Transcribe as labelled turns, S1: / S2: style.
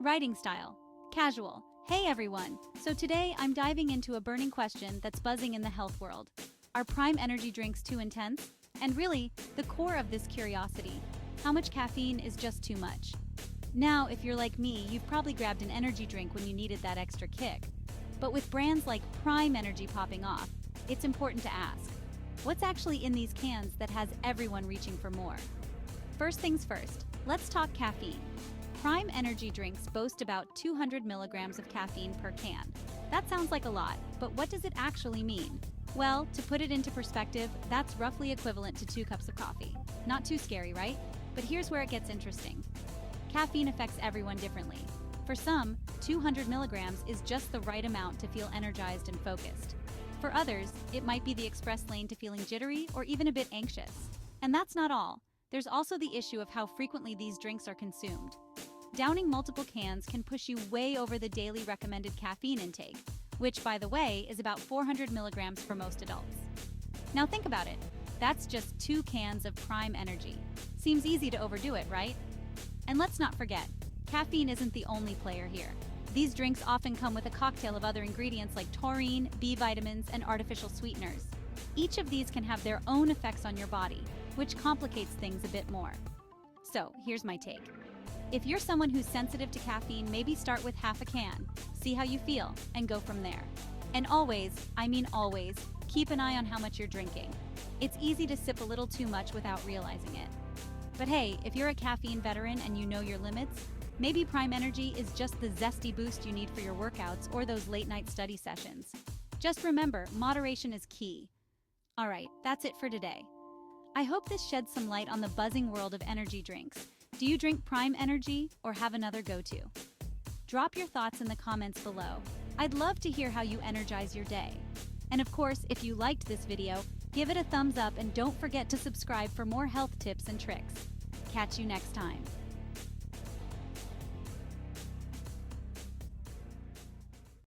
S1: Writing style. Casual. Hey everyone! So today I'm diving into a burning question that's buzzing in the health world. Are Prime energy drinks too intense? And really, the core of this curiosity, how much caffeine is just too much? Now, if you're like me, you've probably grabbed an energy drink when you needed that extra kick. But with brands like Prime Energy popping off, it's important to ask, what's actually in these cans that has everyone reaching for more? First things first, let's talk caffeine. Prime energy drinks boast about 200 milligrams of caffeine per can. That sounds like a lot, but what does it actually mean? Well, to put it into perspective, that's roughly equivalent to 2 cups of coffee. Not too scary, right? But here's where it gets interesting. Caffeine affects everyone differently. For some, 200 milligrams is just the right amount to feel energized and focused. For others, it might be the express lane to feeling jittery or even a bit anxious. And that's not all. There's also the issue of how frequently these drinks are consumed. Downing multiple cans can push you way over the daily recommended caffeine intake, which, by the way, is about 400 milligrams for most adults. Now think about it. That's just 2 cans of Prime Energy. Seems easy to overdo it, right? And let's not forget, caffeine isn't the only player here. These drinks often come with a cocktail of other ingredients like taurine, B vitamins, and artificial sweeteners. Each of these can have their own effects on your body, which complicates things a bit more. So, here's my take. If you're someone who's sensitive to caffeine, maybe start with half a can, see how you feel, and go from there. And always, I mean always, keep an eye on how much you're drinking. It's easy to sip a little too much without realizing it. But hey, if you're a caffeine veteran and you know your limits, maybe Prime Energy is just the zesty boost you need for your workouts or those late-night study sessions. Just remember, moderation is key. Alright, that's it for today. I hope this sheds some light on the buzzing world of energy drinks. Do you drink Prime Energy or have another go-to? Drop your thoughts in the comments below. I'd love to hear how you energize your day. And of course, if you liked this video, give it a thumbs up and don't forget to subscribe for more health tips and tricks. Catch you next time.